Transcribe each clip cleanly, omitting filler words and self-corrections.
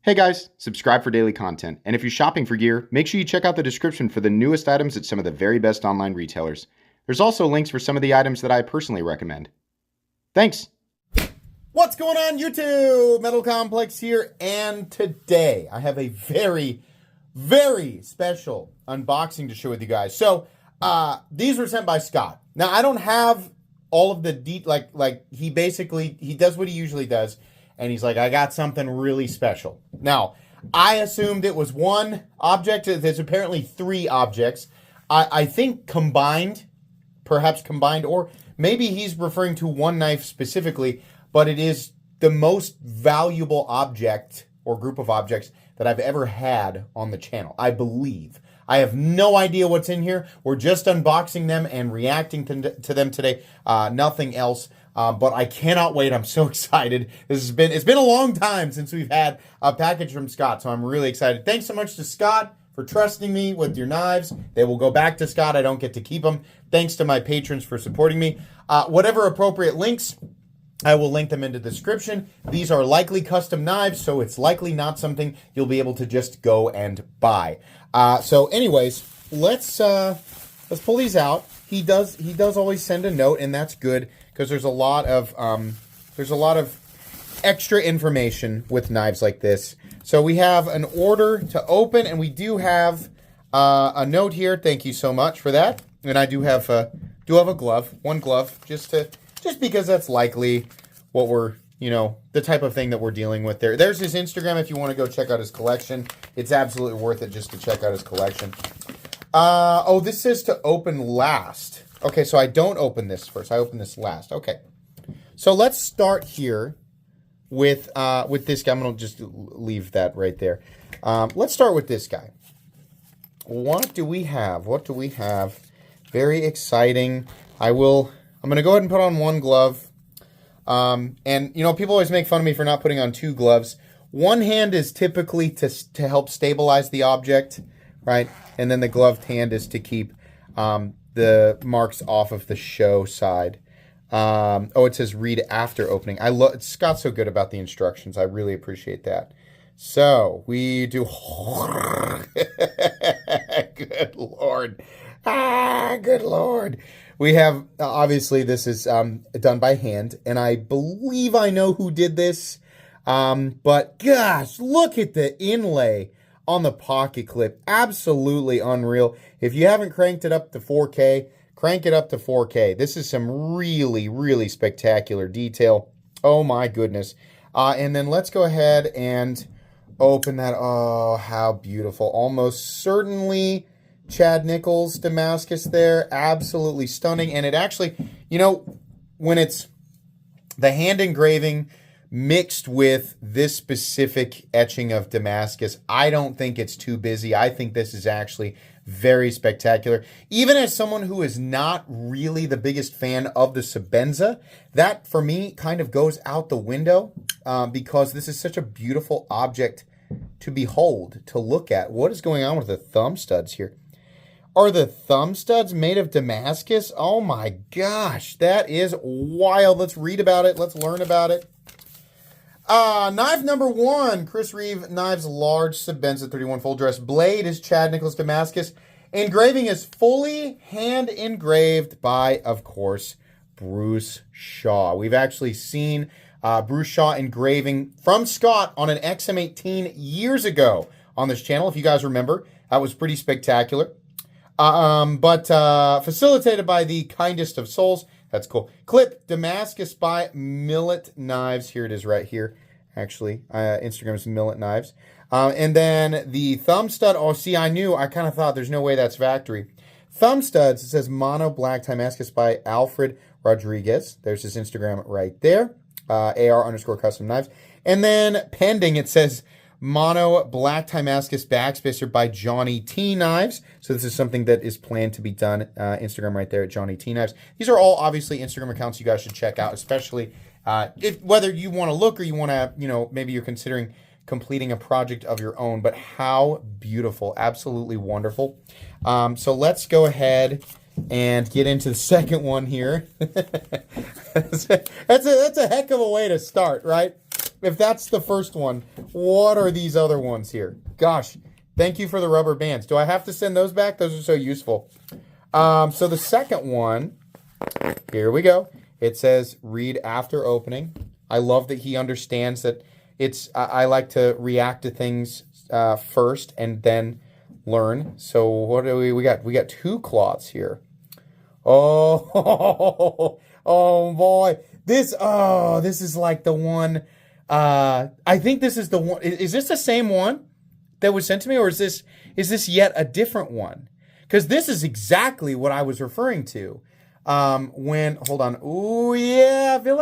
Hey guys, subscribe for daily content, and if you're shopping for gear, make sure you check out the description for the newest items at some of the very best online retailers. There's also links for some of the items that I personally recommend. Thanks! What's going on, YouTube? Metal Complex here, and today I have a very, very special unboxing to share with you guys. So, these were sent by Scott. Now, I don't have all of the he does what he usually does. And he's like, I got something really special. Now, I assumed it was one object. There's apparently three objects. I think perhaps combined, or maybe he's referring to one knife specifically, but it is the most valuable object or group of objects that I've ever had on the channel, I believe. I have no idea what's in here. We're just unboxing them and reacting to them today. Nothing else. But I cannot wait. I'm so excited. It's been a long time since we've had a package from Scott, so I'm really excited. Thanks so much to Scott for trusting me with your knives. They will go back to Scott. I don't get to keep them. Thanks to my patrons for supporting me. Whatever appropriate links, I will link them in the description. These are likely custom knives, so it's likely not something you'll be able to just go and buy. So anyways, let's pull these out. He does always send a note, and that's good because there's a lot of extra information with knives like this. So we have an order to open, and we do have a note here. Thank you so much for that. And I do have a glove, one glove, just because that's likely what we're, the type of thing that we're dealing with there. There's his Instagram if you want to go check out his collection. It's absolutely worth it just to check out his collection. Oh, this says to open last. Okay, so I don't open this first. I open this last. Okay. So let's start here with this guy. I'm going to just leave that right there. Let's start with this guy. What do we have? What do we have? Very exciting. I'm going to go ahead and put on one glove. And, people always make fun of me for not putting on two gloves. One hand is typically to help stabilize the object, right? And then the gloved hand is to keep the marks off of the show side. It says read after opening. Scott's so good about the instructions. I really appreciate that. So we do. Good Lord. Good Lord. We have, obviously, this is done by hand, and I believe I know who did this. But gosh, look at the inlay on the pocket clip. Absolutely unreal. If you haven't cranked it up to 4K, crank it up to 4K. This is some really, really spectacular detail. Oh my goodness. And then let's go ahead and open that. Oh, how beautiful. Almost certainly Chad Nichols Damascus there. Absolutely stunning. And it actually, when it's the hand engraving mixed with this specific etching of Damascus, I don't think it's too busy. I think this is actually very spectacular. Even as someone who is not really the biggest fan of the Sebenza, that for me kind of goes out the window because this is such a beautiful object to behold, to look at. What is going on with the thumb studs here? Are the thumb studs made of Damascus? Oh my gosh, that is wild. Let's read about it. Let's learn about it. Knife number one, Chris Reeve Knives Large Sebenza 31 Full Dress Blade is Chad Nichols Damascus. Engraving is fully hand engraved by, of course, Bruce Shaw. We've actually seen Bruce Shaw engraving from Scott on an XM18 years ago on this channel. If you guys remember, that was pretty spectacular. But facilitated by the kindest of souls. That's cool. Clip Damascus by Millet Knives. Here it is right here. Actually, Instagram is Millet Knives. And then the thumb stud. Oh, see, I kind of thought there's no way that's factory. Thumb studs, it says Mono Black Damascus by Alfred Rodriguez. There's his Instagram right there. AR_custom knives. And then pending, it says Mono Black Damascus Backspacer by Johnny T Knives. So this is something that is planned to be done. Instagram right there at Johnny T Knives. These are all obviously Instagram accounts you guys should check out, especially whether you want to look or you want to, maybe you're considering completing a project of your own. But how beautiful. Absolutely wonderful. So let's go ahead and get into the second one here. That's a heck of a way to start, right? if that's the first one, what are these other ones here? Gosh, thank you for the rubber bands. Do I have to send those back? Those are so useful. So the second one, here we go. It says read after opening. I love that he understands that I like to react to things first and then learn. So what do we got? We got 2 cloths here. Oh, oh boy. This is like the one. I think this is the one. Is this the same one that was sent to me, or is this yet a different one? Because this is exactly what I was referring to. Hold on. Oh yeah, I feel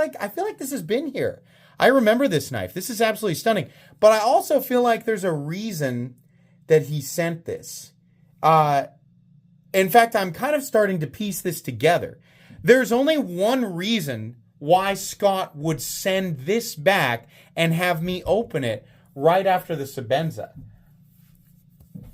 like this has been here. I remember this knife. This is absolutely stunning. But I also feel like there's a reason that he sent this. In fact, I'm kind of starting to piece this together. There's only one reason why Scott would send this back and have me open it right after the Sebenza.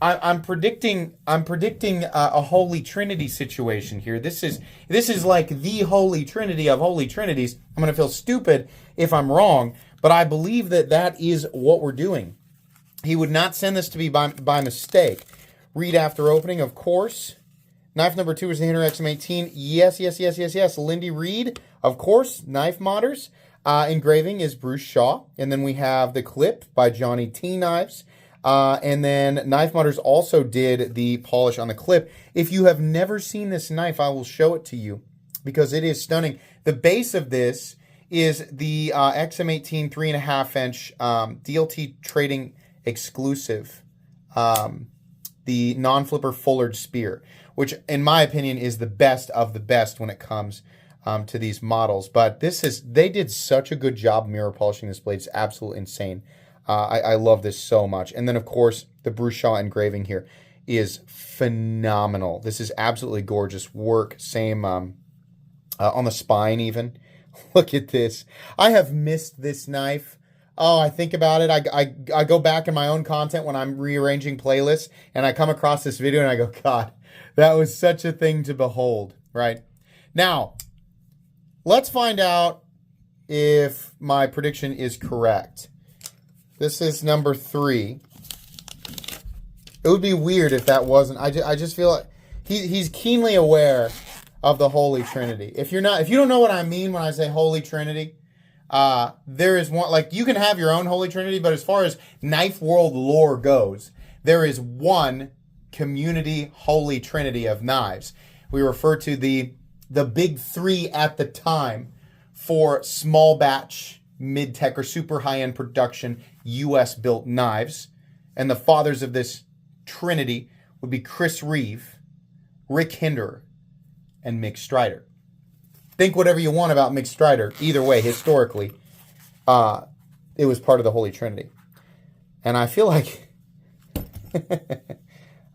I'm predicting a Holy Trinity situation here. This is like the Holy Trinity of Holy Trinities. I'm going to feel stupid if I'm wrong, but I believe that is what we're doing. He would not send this to me by mistake. Read after opening, of course. Knife number 2 is the Hinderer XM18. Yes. Lindy Reed, of course. Knife modders. Engraving is Bruce Shaw. And then we have the clip by Johnny T Knives. And then Knife Modders also did the polish on the clip. If you have never seen this knife, I will show it to you because it is stunning. The base of this is the XM18 3.5 inch DLT Trading exclusive, the non-flipper Fullard Spear, which in my opinion is the best of the best when it comes to these models. But they did such a good job mirror polishing this blade. It's absolutely insane. I love this so much. And then, of course, the Bruce Shaw engraving here is phenomenal. This is absolutely gorgeous work. Same on the spine even. Look at this. I have missed this knife. Oh, I think about it. I go back in my own content when I'm rearranging playlists, and I come across this video, and I go, God, that was such a thing to behold, right? Now, let's find out if my prediction is correct. This is number 3. It would be weird if that wasn't. I just feel like he's keenly aware of the Holy Trinity. If you don't know what I mean when I say Holy Trinity, there is one, like, you can have your own Holy Trinity, but as far as knife world lore goes, there is one community Holy Trinity of knives. We refer to the big 3 at the time for small batch, mid-tech, or super high-end production U.S. built knives. And the fathers of this Trinity would be Chris Reeve, Rick Hinderer, and Mick Strider. Think whatever you want about Mick Strider. Either way, historically, it was part of the Holy Trinity. And I feel like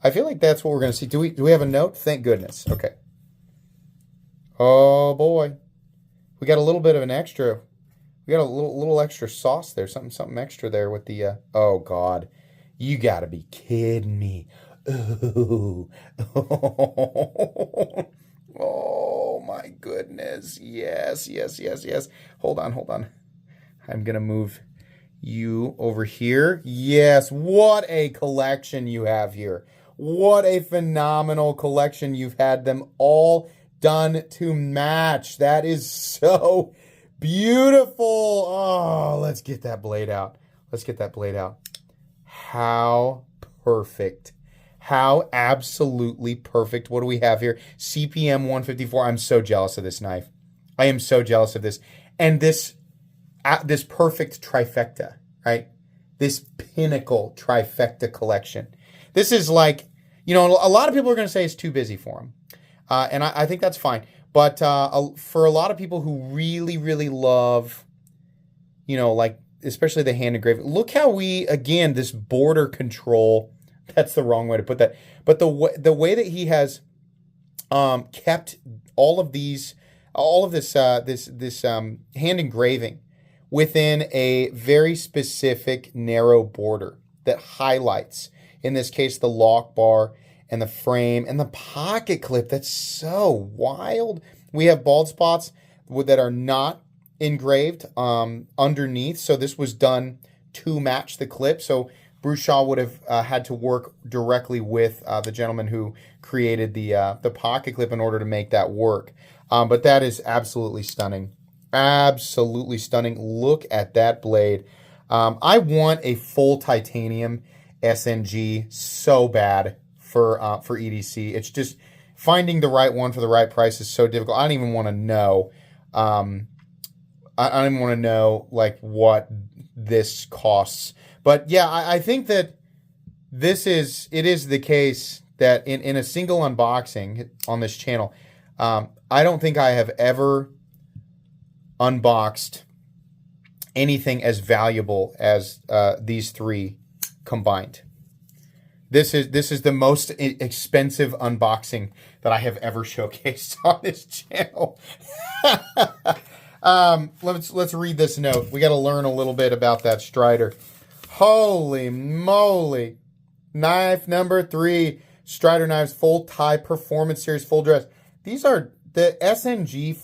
that's what we're going to see. Do we have a note? Thank goodness. Okay. Oh boy, we got a little bit of an extra. We got a little extra sauce there. Something extra there with the. Oh God, you got to be kidding me. Ooh. Oh my goodness. Yes. Hold on. I'm going to move you over here. Yes. What a collection you have here. What a phenomenal collection. You've had them all done to match. That is so beautiful. Oh, let's get that blade out. How perfect. How absolutely perfect. What do we have here? CPM 154. I'm so jealous of this knife. I am so jealous of this. And this perfect trifecta, right? This pinnacle trifecta collection. This is like, a lot of people are going to say it's too busy for them. And I think that's fine. But for a lot of people who really, really love, like especially the hand engraving, look how this border control. That's the wrong way to put that. But the way that he has kept all of this hand engraving within a very specific narrow border that highlights, in this case, the lock bar and the frame and the pocket clip. That's so wild. We have bald spots that are not engraved underneath. So this was done to match the clip. So Bruce Shaw would have had to work directly with the gentleman who created the pocket clip in order to make that work. But that is absolutely stunning. Absolutely stunning. Look at that blade. I want a full titanium SNG so bad for EDC. It's just finding the right one for the right price is so difficult. I don't even want to know. I don't even want to know like what this costs. But yeah, I think that it is the case that in a single unboxing on this channel, I don't think I have ever unboxed anything as valuable as these three combined. This is the most expensive unboxing that I have ever showcased on this channel. Let's read this note. We got to learn a little bit about that Strider. Holy moly. Knife number 3. Strider knives, full tie performance series, full dress. These are the SNG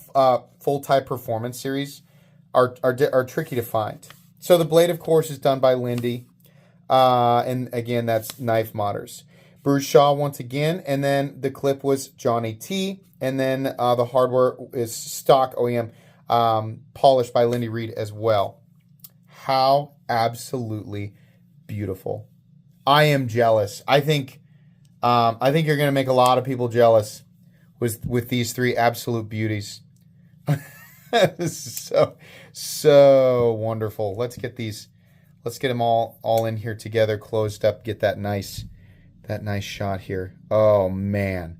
full tie performance series are tricky to find. So the blade, of course, is done by Lindy. And again, that's Knife Modders. Bruce Shaw once again. And then the clip was Johnny T. And then the hardware is stock OEM, polished by Lindy Reed as well. How absolutely beautiful. I am jealous. I think you're going to make a lot of people jealous with these three absolute beauties. This is so wonderful. Let's get them all in here together, closed up, get that nice shot here. Oh man.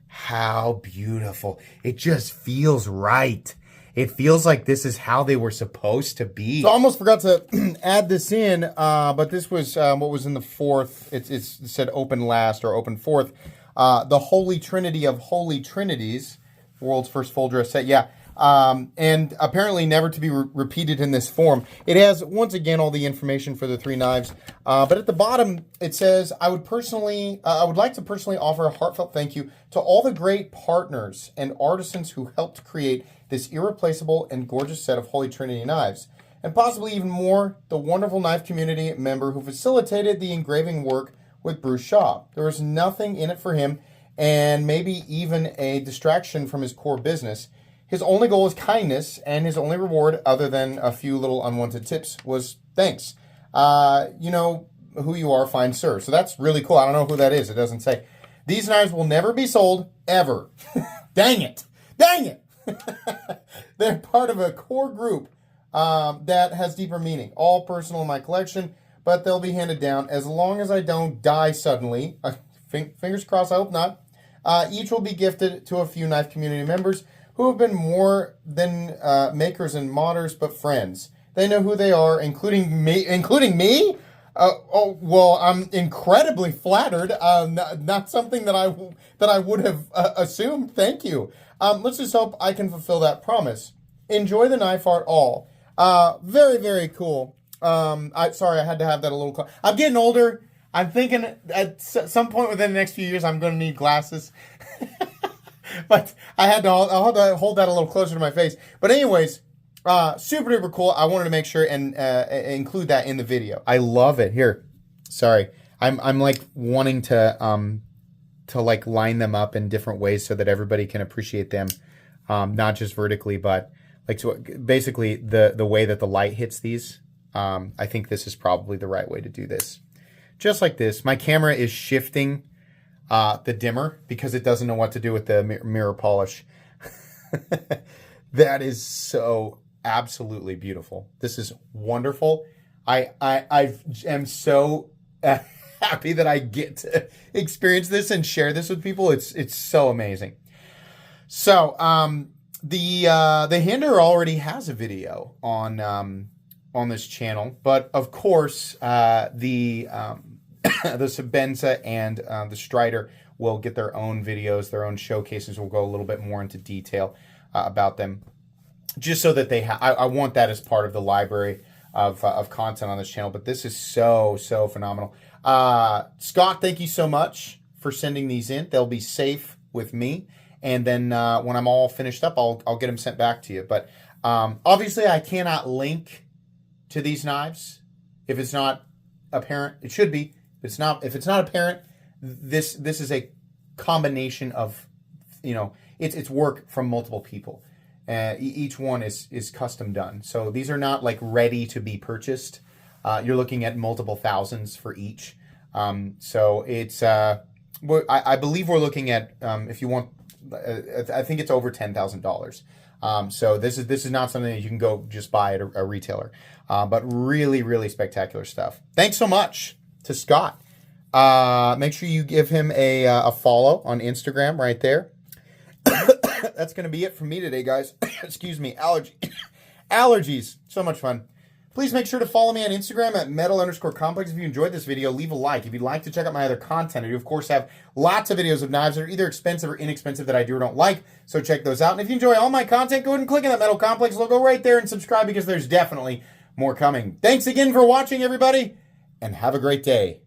How beautiful. It just feels right. It feels like this is how they were supposed to be. So I almost forgot to add this in, but this was what was in the fourth. It said open last or open fourth. The Holy Trinity of Holy Trinities, world's first full dress set. Yeah. And apparently never to be repeated in this form. It has, once again, all the information for the three knives. But at the bottom, it says, I would like to personally offer a heartfelt thank you to all the great partners and artisans who helped create this irreplaceable and gorgeous set of Holy Trinity knives. And possibly even more, the wonderful knife community member who facilitated the engraving work with Bruce Shaw. There was nothing in it for him, and maybe even a distraction from his core business. His only goal was kindness, and his only reward, other than a few little unwanted tips, was thanks. You know who you are, fine sir. So that's really cool. I don't know who that is. It doesn't say. These knives will never be sold, ever. Dang it. Dang it. They're part of a core group that has deeper meaning. All personal in my collection, but they'll be handed down as long as I don't die suddenly. Fingers crossed, I hope not. Each will be gifted to a few knife community members who have been more than makers and modders, but friends. They know who they are, including me. Including me? Oh well, I'm incredibly flattered. Not something that I would have assumed. Thank you. Let's just hope I can fulfill that promise. Enjoy the knife art all. Very, very cool. Sorry, I had to have that a little. I'm getting older. I'm thinking at some point within the next few years I'm going to need glasses. But I'll have to hold that a little closer to my face. But anyways, super duper cool. I wanted to make sure and include that in the video. I love it. Here, sorry, I'm like wanting to like line them up in different ways so that everybody can appreciate them, not just vertically, but like so basically the way that the light hits these. I think this is probably the right way to do this. Just like this, my camera is shifting the dimmer because it doesn't know what to do with the mirror polish. That is so absolutely beautiful. This is wonderful. I am so happy that I get to experience this and share this with people. It's so amazing. So the Hinderer already has a video on this channel, but of course the Sebenza and the Strider will get their own videos, their own showcases. We'll go a little bit more into detail about them, just so that they I want that as part of the library of content on this channel. But this is so phenomenal. Scott, thank you so much for sending these in. They'll be safe with me, and then when I'm all finished up, I'll get them sent back to you. But Obviously, I cannot link to these knives if it's not apparent. It should be. If it's not apparent, this is a combination of, it's work from multiple people. Each one is custom done. So these are not like ready to be purchased. You're looking at multiple thousands for each. So it's I believe we're looking at, if you want, I think it's over $10,000. So this is not something that you can go just buy at a retailer. But really, really spectacular stuff. Thanks so much to Scott. Make sure you give him a follow on Instagram right there. That's going to be it from me today, guys. Excuse me. Allergies. So much fun. Please make sure to follow me on Instagram at metal_complex. If you enjoyed this video, leave a like. If you'd like to check out my other content, I do, of course, have lots of videos of knives that are either expensive or inexpensive that I do or don't like. So check those out. And if you enjoy all my content, go ahead and click on that Metal Complex logo right there and subscribe, because there's definitely more coming. Thanks again for watching, everybody, and have a great day.